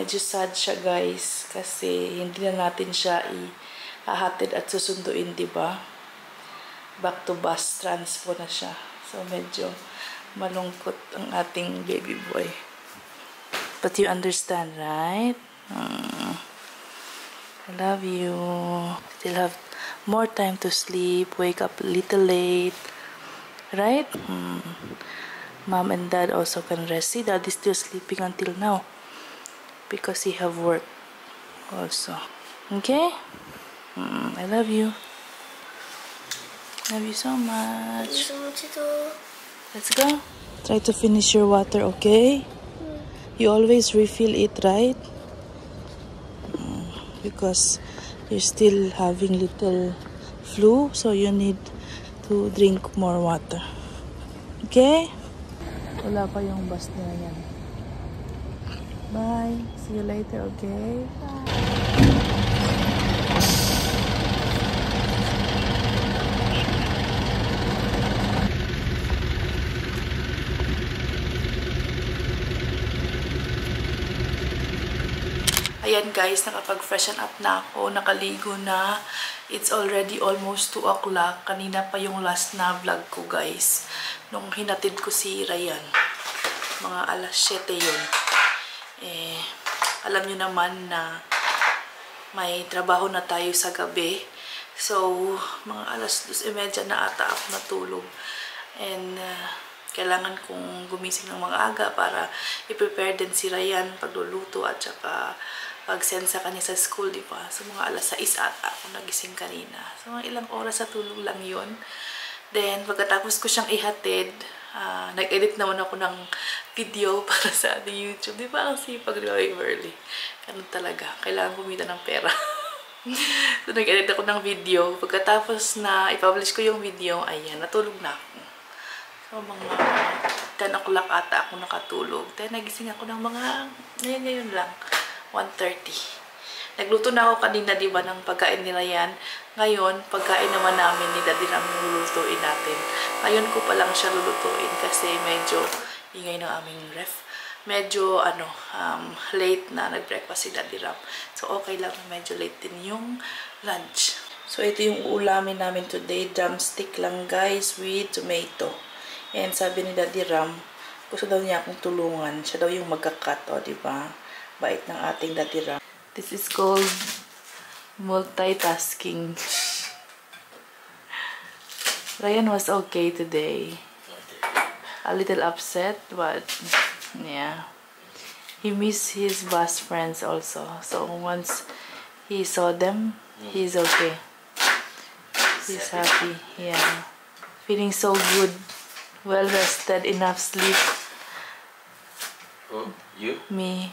medyo sad siya guys kasi hindi na natin siya ihahatid at susunduin, diba? Back to bus transpo na siya. So medyo malungkot ang ating baby boy. But you understand, right? I love you. Still have more time to sleep, wake up a little late, right? Mom and dad also can rest. See, dad is still sleeping until now because he have work also. Okay? I love you. Love you so much. Love you so much too. Let's go. Try to finish your water, okay? You always refill it, right? Because you're still having little flu, so you need to drink more water. Okay? Wala pa yung bus niya yan. Bye. See you later, okay? Bye. Ayan guys, nakapag-freshen up na ako, nakaligo na. It's already almost 2 o'clock. Kanina pa yung last na vlog ko guys. Nung hinatid ko si Ryan. Mga alas 7 yun. Alam nyo naman na may trabaho na tayo sa gabi. So, mga alas 2:30 na ata ako natulog. And kailangan kong gumising ng mga aga para i-prepare din si Ryan pagluluto at saka pag-send sa kanya sa school, di ba? So, mga alas 6 ata ako nagising kanina. So, mga ilang oras sa tulog lang yun. Then, pagkatapos ko siyang ihatid, nag-edit naman ako ng video para sa YouTube. Di ba? Kasi pag-drive early. Ganun talaga. Kailangan kumita ng pera. So, nag-edit ako ng video. Pagkatapos na i-publish ko yung video, ayan, natulog na ako. So, mga 10 o'clock ata ako nakatulog. Then, nagising ako ng mga, ngayon lang. 1:30. Nagluto na ako kanina, di ba, ng pagkain nila yan. Ngayon, pagkain naman namin ni Daddy Ram yung lulutuin natin. Ngayon ko pa lang siya lulutuin kasi medyo ingay ng aming ref. Medyo, late na nag-breakfast si Daddy Ram. So, okay lang na medyo late din yung lunch. So, ito yung uulamin namin today. Drumstick lang, guys, with tomato. And sabi ni Daddy Ram, gusto daw niya akong tulungan. Siya daw yung magkakat, o, di ba? Bait ng ating Daddy Ram. This is called multitasking. Ryan was okay today. A little upset, but yeah. He missed his best friends also. So once he saw them, he's okay. He's happy. Yeah. Feeling so good. Well rested, enough sleep. Who? You? Me.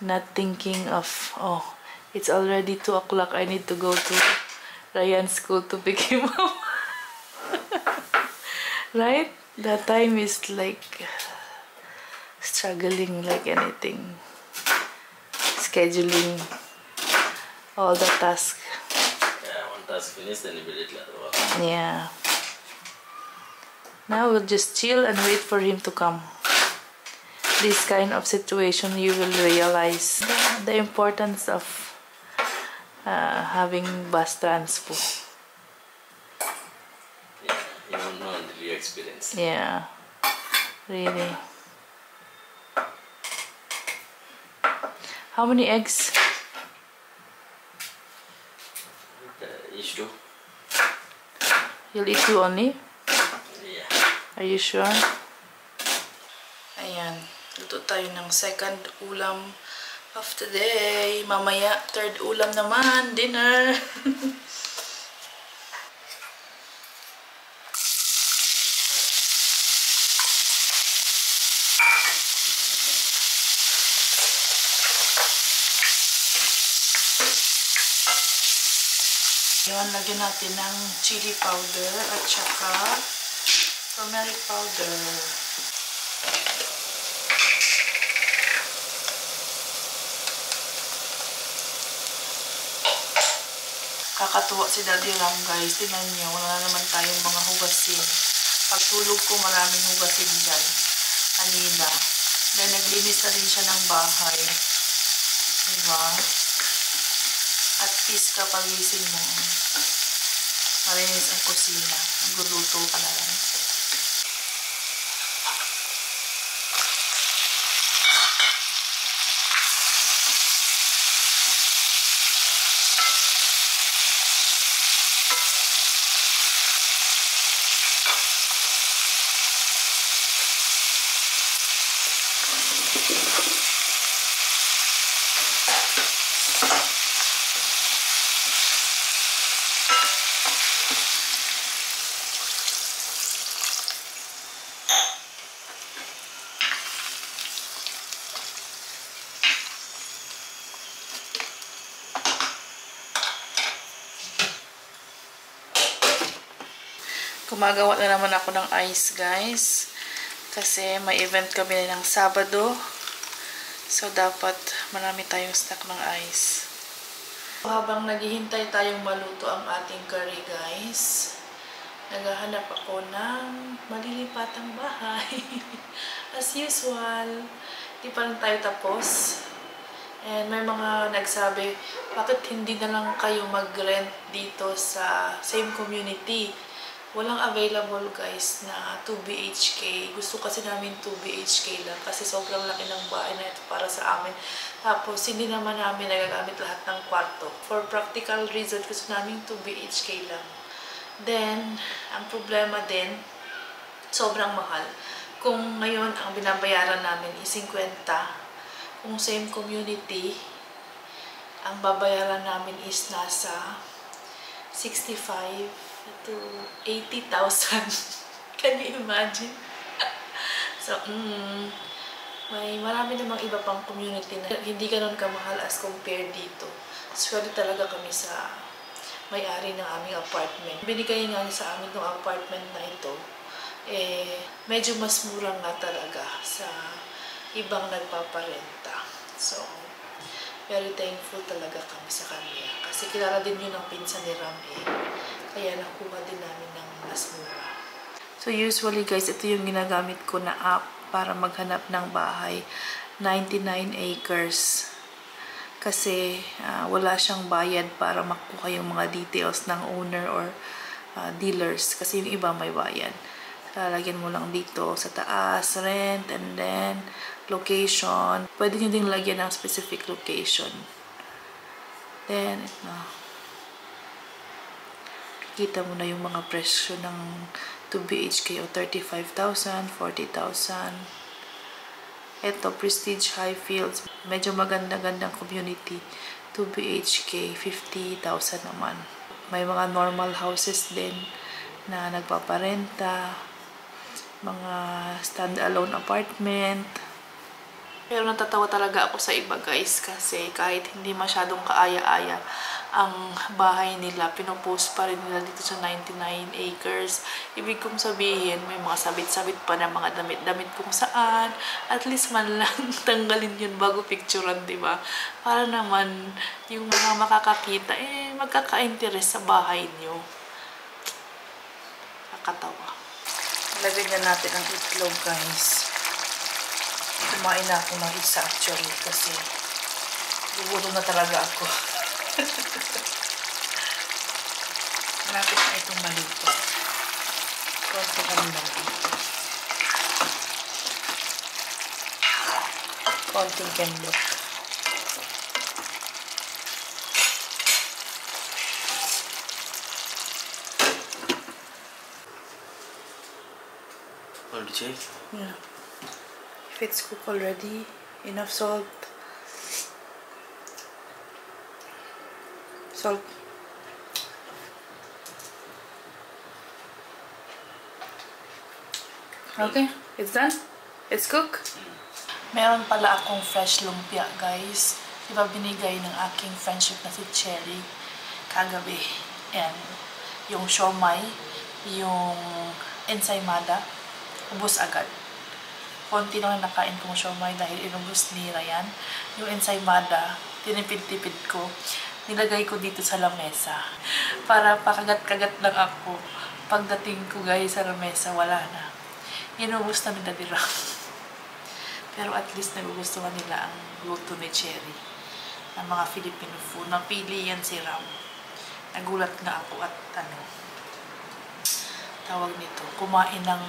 Not thinking of, oh, it's already 2 o'clock. I need to go to Ryan's school to pick him up. Right? That time is like struggling like anything. Scheduling all the tasks. Yeah, one task finished, then immediately other one. Yeah. Now we'll just chill and wait for him to come. This kind of situation, you will realize the importance of having bus transpo. Yeah, you don't know until you experience. Yeah, really. How many eggs? Each two. You'll eat 2 only? Yeah. Are you sure? Ayan. Luto tayo ng second ulam of the day. Mamaya, third ulam naman, dinner. Yan, lagyan natin ng chili powder at saka turmeric powder. Kakatuwa si Daddy Ram, guys. Tingnan niyo, wala na naman tayong mga hugasin. Pagtulog ko, maraming hugasin dyan. Kanina. Then, naglinis na rin siya ng bahay. Diba? At least kapag gising mo, malinis ang kusina. Nagluluto ka na lang. Gumagawa na naman ako ng ice, guys. Kasi may event kami ng Sabado. So, dapat marami tayong stock ng ice. Habang naghihintay tayong maluto ang ating curry, guys, naghahanap ako ng malilipatang bahay. As usual, di pa rin tayo tapos. And may mga nagsabi, bakit hindi na lang kayo mag-rent dito sa same community? Walang available, guys, na 2 BHK. Gusto kasi namin 2 BHK lang kasi sobrang laki ng bahay na ito para sa amin. Tapos, hindi naman namin nagagamit lahat ng kwarto. For practical reason, gusto namin 2 BHK lang. Then, ang problema din, sobrang mahal. Kung ngayon, ang binabayaran namin is 50, kung same community, ang babayaran namin is nasa 65 to 80,000. Can you imagine? So, may marami namang iba pang community na hindi ganun kamahal as compared dito. Swerte talaga kami sa may-ari ng aming apartment. Binigay nga sa amin ng apartment na ito, medyo mas mura nga talaga sa ibang nagpaparenta. So, very thankful talaga kami sa kanya. Kasi kilala din yun ang pinsan ni Ram Kaya nakuha din namin ng mas mura. So usually guys, ito yung ginagamit ko na app para maghanap ng bahay. 99 acres. Kasi wala siyang bayad para makuha yung mga details ng owner or dealers. Kasi yung iba may bayad. Lalagyan mo lang dito sa taas, rent, and then location. Pwede nyo din lagyan ng specific location. Then, kita mo na yung mga presyo ng 2 BHK o 35,000, 40,000. Ito, Prestige Highfields. Medyo maganda-gandang community. 2 BHK, 50,000 naman. May mga normal houses din na nagpaparenta. Mga stand-alone apartment. Pero natatawa talaga ako sa iba, guys, kasi kahit hindi masyadong kaaya-aya ang bahay nila, pinopost pa rin nila dito sa 99 acres. Ibig kong sabihin, may mga sabit-sabit pa na mga damit-damit kung saan. At least man lang tanggalin yun bago picturean, diba? Para naman yung mga makakakita, magkaka-interest sa bahay nyo. Nakakatawa. Lagyan na natin ang itlog, guys. Kumain na ako ng isa actually kasi gugutom na talaga ako. Malapit na itong maluto. Konti kami naman. Konting kemlok. What did you say? Yeah. If it's cooked already, enough salt. Salt. Okay, it's done. It's cooked. Meron pala akong fresh lumpia, guys. Diba binigay ng aking friendship na si Cherry kagabi. And yung siomai, yung ensaymada, ubos agad. Konti lang nakain kong siomai dahil inubos ni Ryan. Yung ensaymada, tinipid-tipid ko. Nilagay ko dito sa lamesa. Para pakagat-kagat lang ako. Pagdating ko, guys, sa lamesa, wala na. Inubos na nila nila. Pero at least nagugustuhan nila ang luto ni Cherry. ng mga Filipino food. Napili yan si Ram. Nagulat nga ako at tawag nito, kumain ng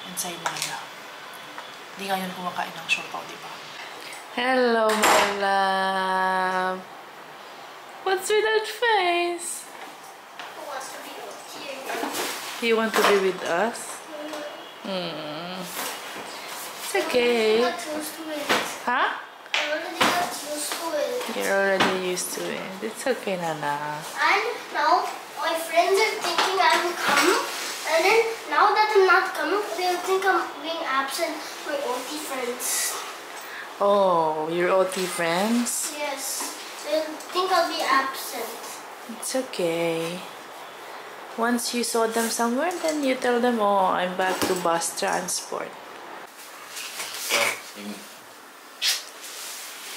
ensaymada. Hindi nga yun kumakain ng siopaw, di ba? Hello, my love. What's with that face? Who wants to be here? You want to be with us? It's okay. I'm not used to it. Huh? I already got used to it. You're already used to it. It's okay, Nana. And now my friends are thinking I'm coming. And then now that I'm not coming, they'll think I'm being absent. My OT friends. Oh, your OT friends? Yes. They'll think I'll be absent. It's okay. Once you saw them somewhere, then you tell them, oh, I'm back to bus transport. So,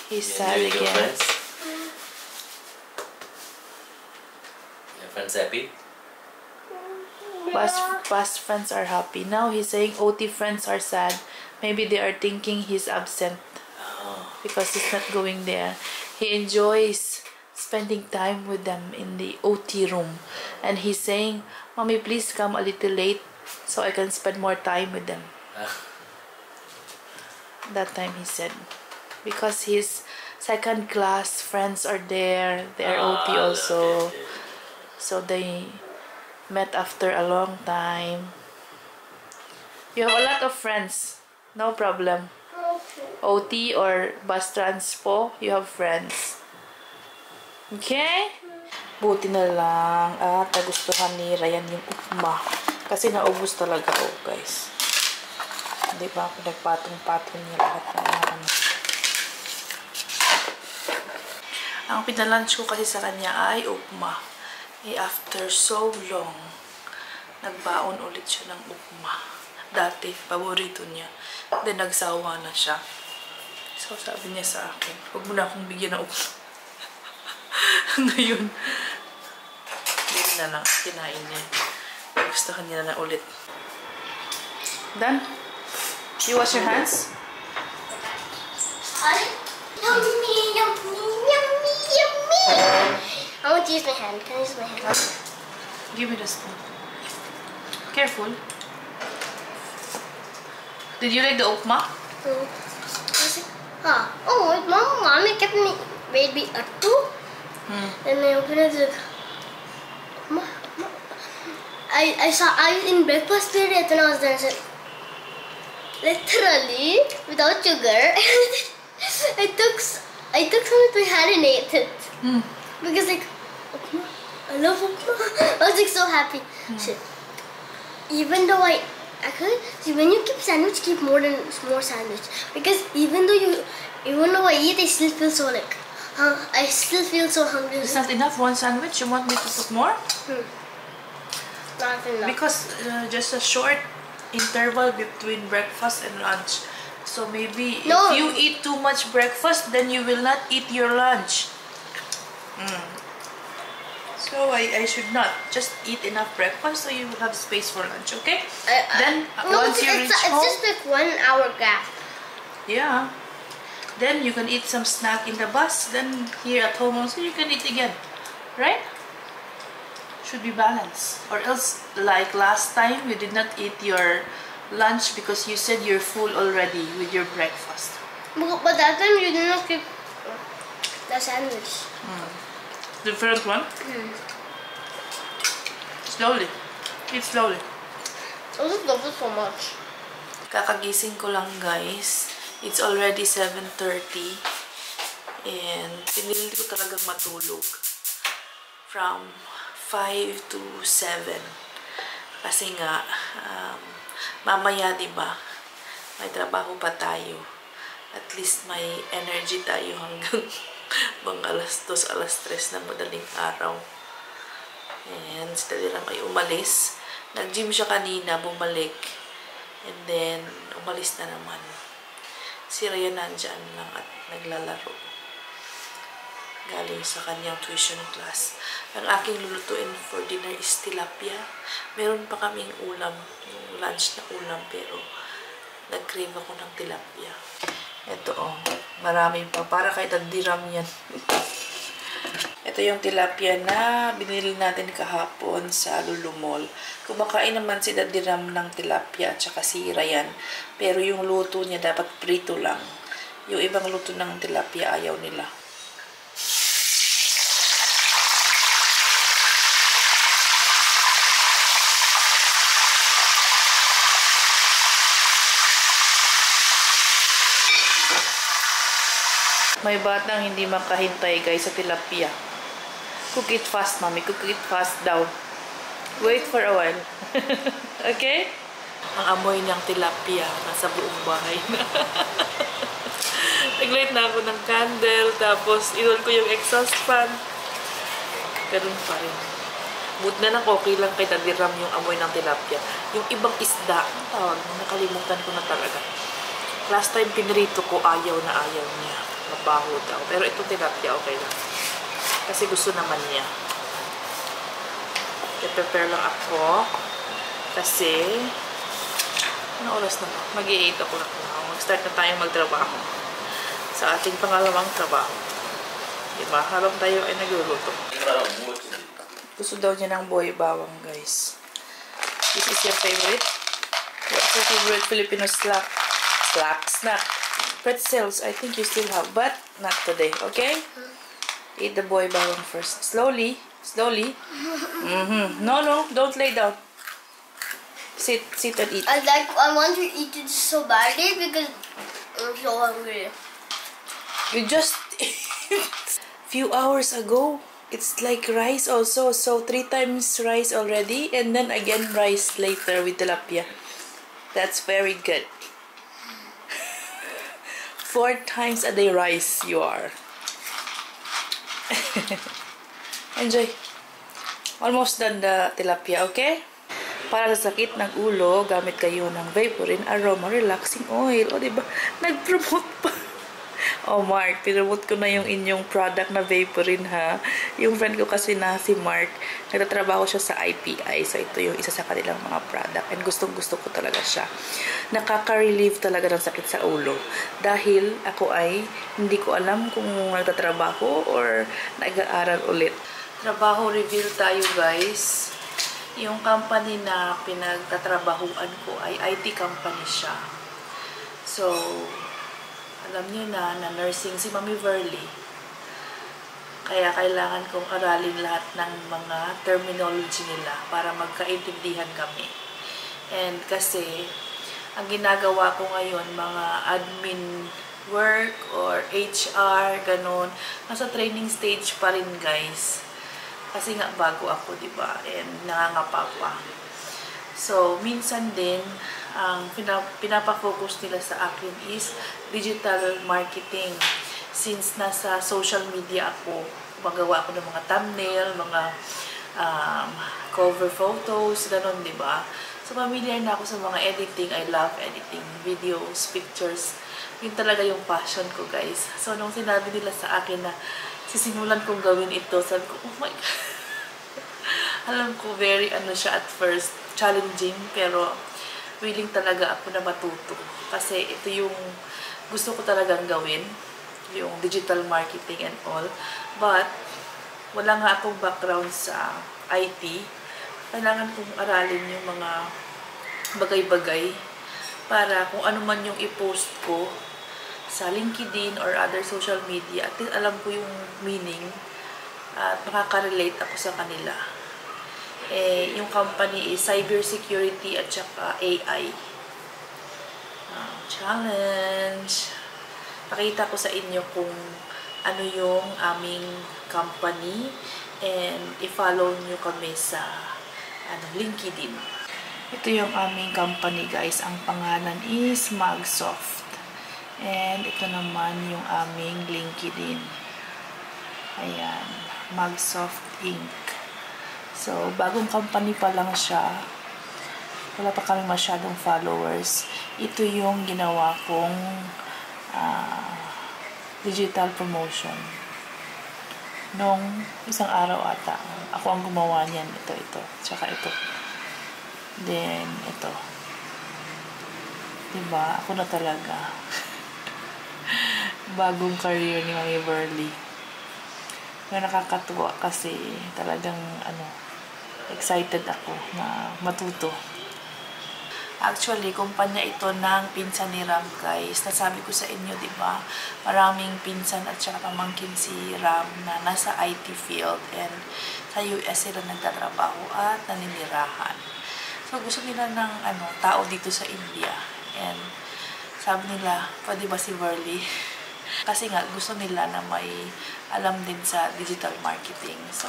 He's you sad enjoy your again. friends? Your friends happy? Bus friends are happy. Now he's saying OT friends are sad. Maybe they are thinking he's absent Oh, because he's not going there. He enjoys spending time with them in the OT room. And he's saying, Mommy, please come a little late so I can spend more time with them. That time he said. Because his second class friends are there. They're OT also. okay. So they met after a long time. You have a lot of friends. No problem. Okay. OT or bus transpo, you have friends. Okay? Buti na lang at nagustuhan ni Ryan yung ukma. Kasi naubos talaga, oh guys. Hindi ba ako nagpatong-patong niya lahat ng ano. Ang pinalunch ko kasi sa kanya ay ukma. Eh after so long, nagbaon ulit siya ng ukma. Dati, paborito niya. Then nagsawa na siya. So sabi niya sa akin, huwag mo na akong bigyan ng ukma. Ngayon, hindi na lang, kinain niya. Gustuhan niya na ulit. Done? You wash your hands? Yummy, yummy, yummy, yummy. I want to use my hand. Can I use my hand? Give me the spoon. Careful. Did you like the ukma? Oh, mommy kept me maybe a two. And I opened it. Like, I was in breakfast period and I was there. Said, literally without sugar. I took some of my hand and ate it because like ukma, I love ukma. I was like so happy. So, even though actually see when you keep sandwich, keep more sandwich because even though I eat, I still feel so like I still feel so hungry. It's not enough, one sandwich? You want me to put more? Not enough. Because just a short interval between breakfast and lunch. So maybe No. if you eat too much breakfast, then you will not eat your lunch. So I should not. Just eat enough breakfast so you will have space for lunch, okay? Then once you reach it's home, just like 1 hour gap. yeah. Then you can eat some snack in the bus. Then here at home also you can eat again, right? Should be balanced. Or else, like last time, you did not eat your lunch because you said you're full already with your breakfast. But that time you did not keep the sandwich. Different one? Slowly. Eat slowly. I just love it so much. Kakagising ko lang, guys. It's already 7:30 and pinilit ko talagang matulog from 5 to 7 kasi nga mamaya, diba, may trabaho pa tayo. At least may energy tayo hanggang mga alas 2, alas 3 na madaling araw. And si Talirang ay umalis. Nag-gym siya kanina, bumalik. And then, umalis na naman. Si Ryan nandyan lang at naglalaro. Galing sa kanyang tuition class. Ang aking lulutuin for dinner is tilapia. Meron pa kaming ulam, yung lunch na ulam, pero nag-crave ako ng tilapia. Ito oh, marami pa. Para kahit diram yan. Ito yung tilapia na binili natin kahapon sa Lulu Mall. Kumakain naman si Daddy Ram ng tilapia at saka si Ryan. Pero yung luto niya dapat prito lang. Yung ibang luto ng tilapia ayaw nila. May batang hindi makahintay guys sa tilapia. Cook it fast, mommy. Cook it fast daw. Wait for a while. Okay? Ang amoy ng tilapia nasa buong bahay na. Nag-light na ako ng candle, tapos inol ko yung exhaust fan. Ganun pa rin. Buti na lang okay lang kay Daddy Ram yung amoy ng tilapia. Yung ibang isda, ang tawag, nakalimutan ko na talaga. Last time pinrito ko, ayaw na ayaw niya. Mabaho daw. Pero ito tilapia, okay lang. Kasi gusto naman niya. I-prepare lang ako. Kasi, ano oras na ba? Mag-8 o'clock na. Mag-start na tayong magtrabaho. Sa ating pangalawang trabaho. Diba? Habang tayo ay nagluluto. Gusto daw niya ng boy bawang, guys. This is your favorite? What's your favorite Filipino snack? Pretzels, I think you still have, but not today, okay? Eat the boy bawang first. Slowly. No, don't lay down. Sit and eat. I want to eat it so badly because I'm so hungry. You just few hours ago. It's like rice also. So 3 times rice already, and then again rice later with tilapia. That's very good. 4 times a day rice you are. Enjoy. Almost done the tilapia, okay? Para sa sakit ng ulo, gamit kayo ng Vaporin Aroma Relaxing Oil. O, diba? Nag-promote pa. Oh, Mark, pinromote ko na yung inyong product na Vaporin, ha? Yung friend ko kasi na si Mark, nagtatrabaho siya sa IPI. So, ito yung isa sa kanilang mga product. And gustong-gusto ko talaga siya. Nakaka-relieve talaga ng sakit sa ulo. Dahil ako ay hindi ko alam kung nagtatrabaho or nag-aaral ulit. Trabaho reveal tayo, guys. Yung company na pinagtatrabahuan ko ay IT company siya. So, alam niyo na nursing si Mami Verly. Kaya kailangan kong aralin lahat ng mga terminology nila para magkaintindihan kami. And kasi, ang ginagawa ko ngayon, mga admin work or HR, ganun. Nasa training stage pa rin, guys. Kasi nga bago ako, diba? And nangangapa pa. So, minsan din, ang pinapafocus nila sa akin is digital marketing. Since nasa social media ako, magawa ako ng mga thumbnail, mga cover photos, ganun, diba? So, familiar na ako sa mga editing. I love editing videos, pictures. Yun talaga yung passion ko, guys. So, nung sinabi nila sa akin na sisimulan kong gawin ito, sabi ko, oh my God. Alam ko, very siya at first, challenging, pero willing talaga ako na matuto. Kasi ito yung gusto ko talagang gawin, yung digital marketing and all. But, wala nga akong background sa IT. Kailangan kong aralin yung mga bagay-bagay para kung ano man yung i-post ko sa LinkedIn or other social media, at least alam ko yung meaning at makaka-relate ako sa kanila. Yung company is cybersecurity at saka AI. Challenge! Pakita ko sa inyo kung ano yung aming company and i-follow nyo kami sa LinkedIn. Ito yung aming company, guys. Ang pangalan is Magsoft. And ito naman yung aming LinkedIn. Ayan. Magsoft Inc. So, bagong company pa lang siya. Wala pa kami masyadong followers. Ito yung ginawa kong digital promotion. Nung isang araw ata. Ako ang gumawa niyan. Ito. Tsaka ito. Then, ito. Diba? Ako na talaga. bagong career ni Mami Burley. Pero nakakatuwa kasi talagang excited ako na matuto. Actually, kumpanya ito ng pinsan ni Ram, guys. Nasabi ko sa inyo, di ba? Maraming pinsan at saka pamangkin si Ram na nasa IT field and sa US sila nagtatrabaho at naninirahan. So, gusto nila ng tao dito sa India. And sabi nila, pwede ba si Burley? Kasi nga, gusto nila na may alam din sa digital marketing. So,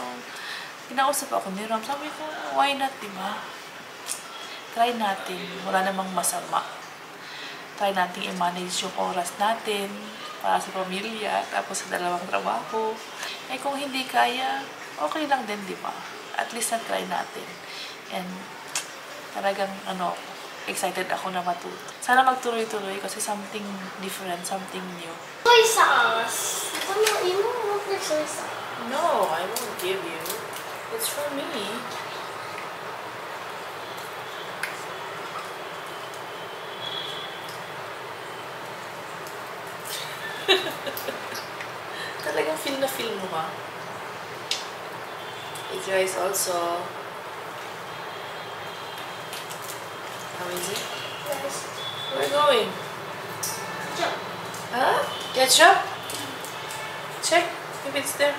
kinausap ako ni Ram. Sabi ko, why not, di ba? Try natin. Wala namang masama. Try natin i-manage yung oras natin para sa pamilya, tapos sa dalawang trabaho. Eh kung hindi kaya, okay lang din, di ba? At least na-try natin. And talagang, excited ako na matuto. Sana magtuloy-tuloy kasi something different, something new. Soy sauce. You don't want the soy sauce. No, I won't give you. It's for me. Talagang feel na feel mo ha. Hey guys, also. How is it? Yes. Where are we going? Jump. Huh? Ketchup? Check if it's there.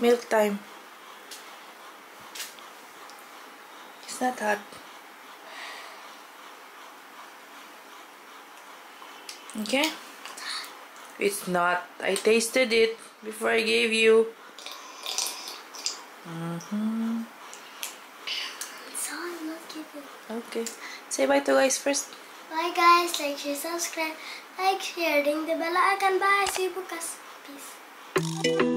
Milk time. It's not hot. Okay? It's not. I tasted it before I gave you. So I'm not giving. Okay. Say bye to guys first. Bye guys. Like, share, subscribe. Like, share, ring the bell icon. Bye. See you bukas. Peace.